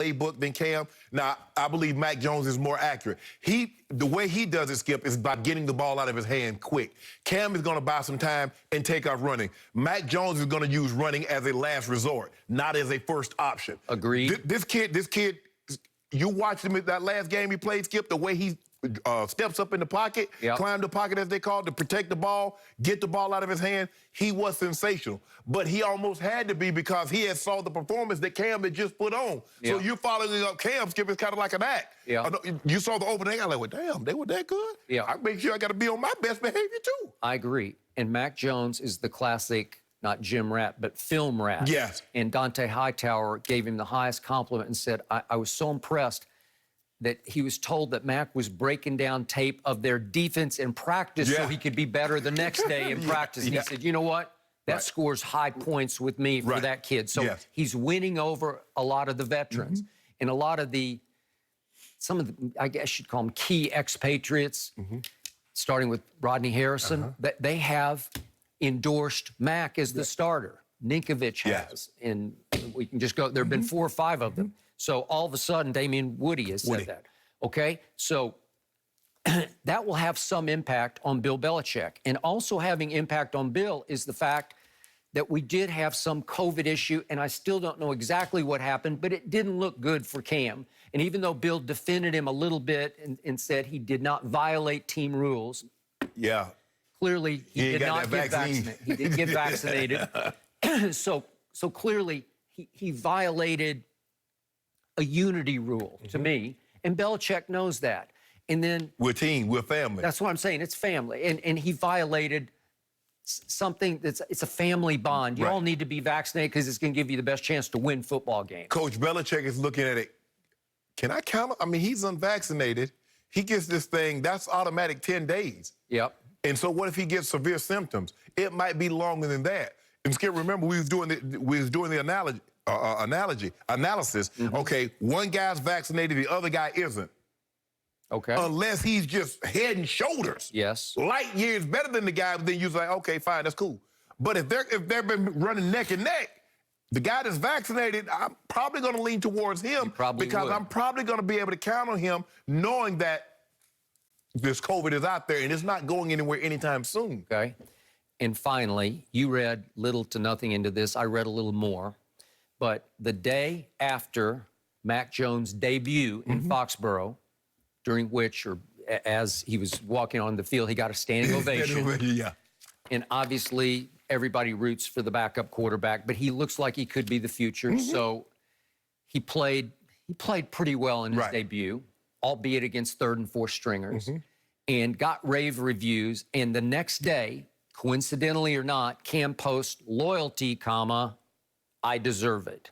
playbook than Cam. Now, I believe Mac Jones is more accurate. The way he does it, Skip, is by getting the ball out of his hand quick. Cam is going to buy some time and take off running. Mac Jones is going to use running as a last resort, not as a first option. Agreed. This kid, you watched him at that last game he played, Skip, the way he steps up in the pocket, climb the pocket, as they call it, to protect the ball, get the ball out of his hand. He was sensational. But he almost had to be because he had saw the performance that Cam had just put on. So you're following up Cam, Skip, is kind of like an act. You saw the opening, I was like, well, damn, they were that good? I make sure I got to be on my best behavior, too. I agree. And Mac Jones is the classic, not gym rat, but film rat. Yes. And Dante Hightower gave him the highest compliment and said, I was so impressed that he was told that Mac was breaking down tape of their defense in practice so he could be better the next day in practice. And he said, you know what? That scores high points with me for that kid. So he's winning over a lot of the veterans. And a lot of some of the, I guess you'd call them key ex-Patriots, starting with Rodney Harrison, that they have endorsed Mac as the starter. Ninkovich has. And we can just go, there have been 4 or 5 of them. So all of a sudden, Damian Woody has said that. Okay? So that will have some impact on Bill Belichick. And also having impact on Bill is the fact that we did have some COVID issue, and I still don't know exactly what happened, but it didn't look good for Cam. And even though Bill defended him a little bit and said he did not violate team rules, clearly he did not get vaccinated. He didn't get vaccinated. So clearly he violated a unity rule to me, and Belichick knows that. And then we're a team, we're family. That's what I'm saying. It's family, and he violated something it's a family bond. You all need to be vaccinated because it's going to give you the best chance to win football games. Coach Belichick is looking at it. Can I count? I mean, he's unvaccinated. He gets this thing. That's automatic 10 days. And so what if he gets severe symptoms? It might be longer than that. And Skip, remember we was doing the analysis. Okay, one guy's vaccinated, the other guy isn't. Unless he's just head and shoulders. Light years better than the guy, then you're like, okay, fine, that's cool. But if they've been running neck and neck, the guy that's vaccinated, I'm probably going to lean towards him because I'm probably going to be able to count on him knowing that this COVID is out there and it's not going anywhere anytime soon. And finally, you read little to nothing into this. I read a little more. But the day after Mac Jones' debut in Foxborough, during which, or as he was walking on the field, he got a standing ovation. And obviously, everybody roots for the backup quarterback, but he looks like he could be the future. So he played pretty well in his debut, albeit against 3rd and 4th stringers, and got rave reviews. And the next day, coincidentally or not, Cam posts loyalty, comma, I deserve it.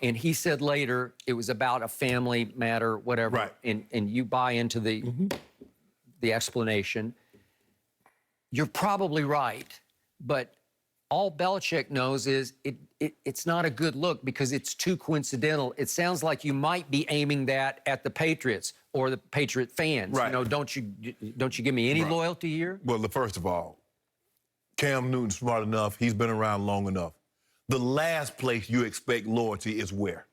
And he said later it was about a family matter, whatever. And you buy into the explanation. You're probably right, but all Belichick knows is it's not a good look because it's too coincidental. It sounds like you might be aiming that at the Patriots or the Patriot fans. You know, don't you give me any loyalty here? Well, first of all, Cam Newton's smart enough. He's been around long enough. The last place you expect loyalty is where?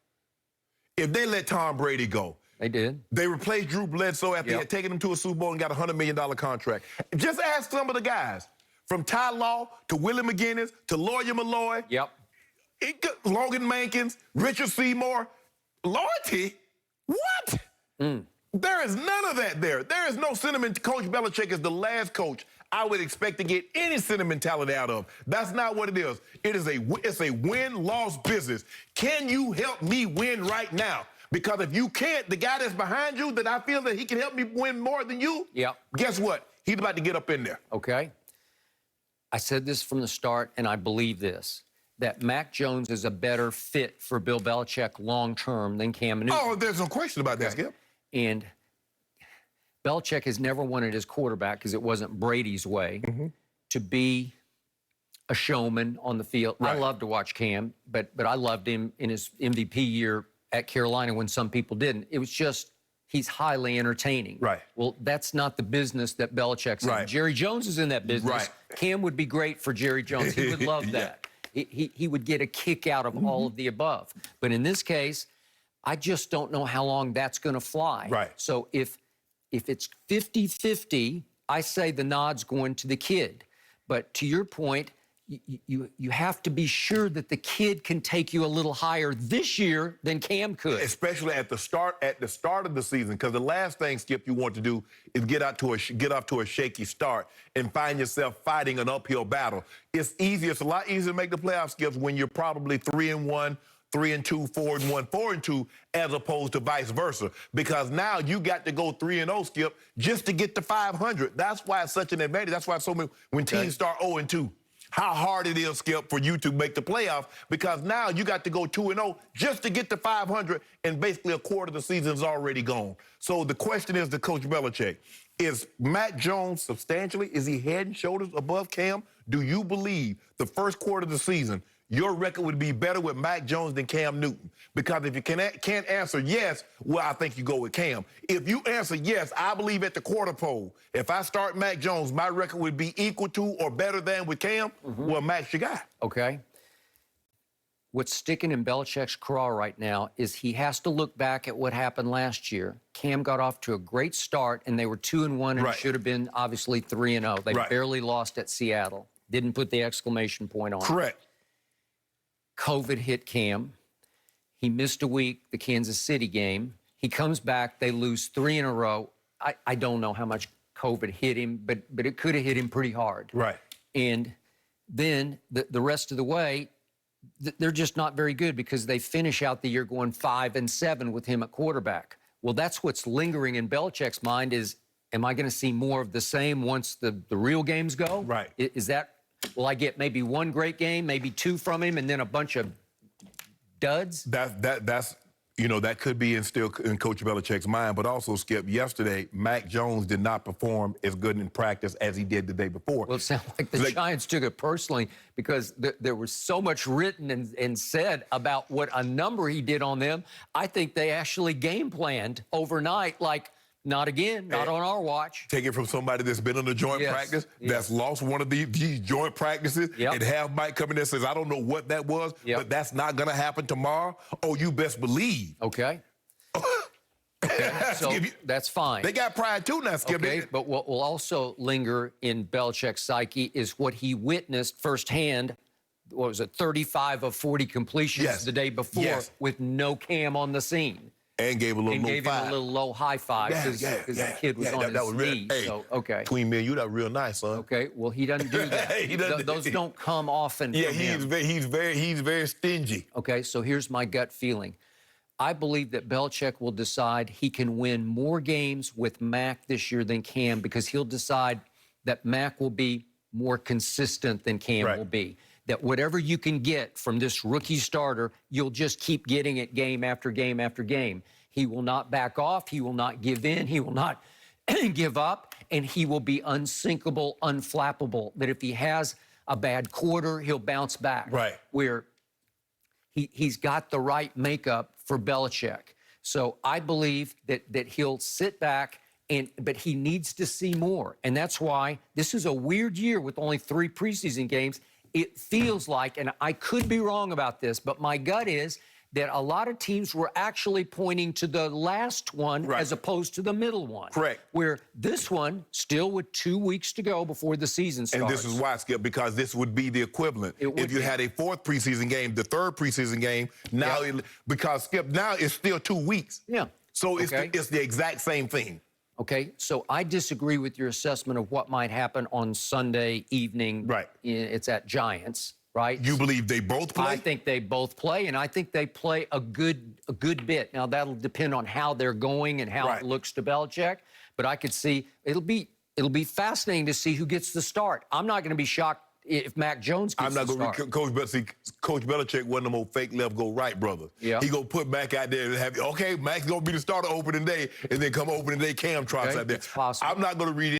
If they let Tom Brady go. They did. They replaced Drew Bledsoe after he had taken him to a Super Bowl and got a $100 million contract. Just ask some of the guys, from Ty Law to Willie McGinnis to Lawyer Malloy. Logan Mankins, Richard Seymour. Loyalty? What? There is none of that there. There is no sentiment. Coach Belichick is the last coach I would expect to get any sentimentality out of. That's not what it is. It's a win-loss business. Can you help me win right now? Because if you can't, the guy that's behind you that I feel that he can help me win more than you, guess what? He's about to get up in there. I said this from the start, and I believe this, that Mac Jones is a better fit for Bill Belichick long-term than Cam Newton. Oh, there's no question about that, Skip. And Belichick has never wanted his quarterback, because it wasn't Brady's way, to be a showman on the field. I love to watch Cam, but I loved him in his MVP year at Carolina when some people didn't. It was just, he's highly entertaining. Well, that's not the business that Belichick's in. Jerry Jones is in that business. Cam would be great for Jerry Jones. He would love that. He would get a kick out of all of the above. But in this case, I just don't know how long that's going to fly. Right. So if it's 50-50, I say the nod's going to the kid. But to your point, you have to be sure that the kid can take you a little higher this year than Cam could. Especially at the start of the season, because the last thing, Skip, you want to do is get off to a shaky start and find yourself fighting an uphill battle. It's a lot easier to make the playoff, Skips, when you're probably 3-1, 3-2, 4-1, 4-2, as opposed to vice versa. Because now you got to go 3-0, Skip, just to get to 500. That's why it's such an advantage. That's why so many when teams start 0-2. How hard it is, Skip, for you to make the playoffs, because now you got to go 2-0 just to get to 500, and basically a quarter of the season is already gone. So the question is to Coach Belichick, is Mac Jones substantially, is he head and shoulders above Cam? Do you believe the first quarter of the season, your record would be better with Mac Jones than Cam Newton? Because if you can't answer yes, well, I think you go with Cam. If you answer yes, I believe at the quarter pole, if I start Mac Jones, my record would be equal to or better than with Cam. Well, Mac's your guy. Okay. What's sticking in Belichick's craw right now is he has to look back at what happened last year. Cam got off to a great start, and they were 2-1 and should have been obviously 3-0. They barely lost at Seattle. Didn't put the exclamation point on it. Correct. COVID hit Cam. He missed a week, the Kansas City game. He comes back, they lose 3 in a row. I don't know how much COVID hit him, but it could have hit him pretty hard. Right. And then the rest of the way, they're just not very good because they finish out the year going 5-7 with him at quarterback. Well, that's what's lingering in Belichick's mind is, am I going to see more of the same once the real games go? Right. Is that, will I get maybe one great game, maybe 2 from him, and then a bunch of duds? That's that could be still in Coach Belichick's mind, but also, Skip, yesterday, Mac Jones did not perform as good in practice as he did the day before. Well, it sounds like the Giants took it personally because there was so much written and said about what a number he did on them. I think they actually game planned overnight, like, not again, not on our watch. Take it from somebody that's been on a joint practice, that's lost one of these joint practices, and have Mike come in there and says, I don't know what that was, but that's not going to happen tomorrow. Oh, you best believe. Okay. Okay, so that's fine. They got pride too now, Skip. Okay, but what will also linger in Belichick's psyche is what he witnessed firsthand. What was it, 35 of 40 completions the day before with no Cam on the scene. And gave a little him a little low high five because the kid was on his knee. Hey, so, okay. Between me and you, that real nice, son. Okay, well, he doesn't do that. Those don't come often from him. He's very stingy. Okay, so here's my gut feeling. I believe that Belichick will decide he can win more games with Mac this year than Cam because he'll decide that Mac will be more consistent than Cam will be. That whatever you can get from this rookie starter, you'll just keep getting it game after game after game. He will not back off. He will not give in. He will not give up. And he will be unsinkable, unflappable. That if he has a bad quarter, he'll bounce back. Right. Where he's got the right makeup for Belichick. So I believe that he'll sit back, but he needs to see more. And that's why this is a weird year with only 3 preseason games. It feels like, and I could be wrong about this, but my gut is that a lot of teams were actually pointing to the last one as opposed to the middle one. Correct. Where this one, still with 2 weeks to go before the season starts. And this is why, Skip, because this would be the equivalent. If you had a 4th preseason game, the 3rd preseason game, now, because, Skip, now it's still 2 weeks. Yeah. So it's the exact same thing. Okay, so I disagree with your assessment of what might happen on Sunday evening. Right. It's at Giants, right? You believe they both play? I think they both play, and I think they play a good bit. Now, that'll depend on how they're going and how it looks to Belichick, but I could see it'll be fascinating to see who gets the start. I'm not going to be shocked if Mac Jones gets the start. I'm not going to Coach Belichick wasn't no more fake left, go right, brother. Yeah. He going to put Mac out there and have, okay, Mac's going to be the starter opening day, and then come opening day, Cam trots out there. It's possible. I'm not going to read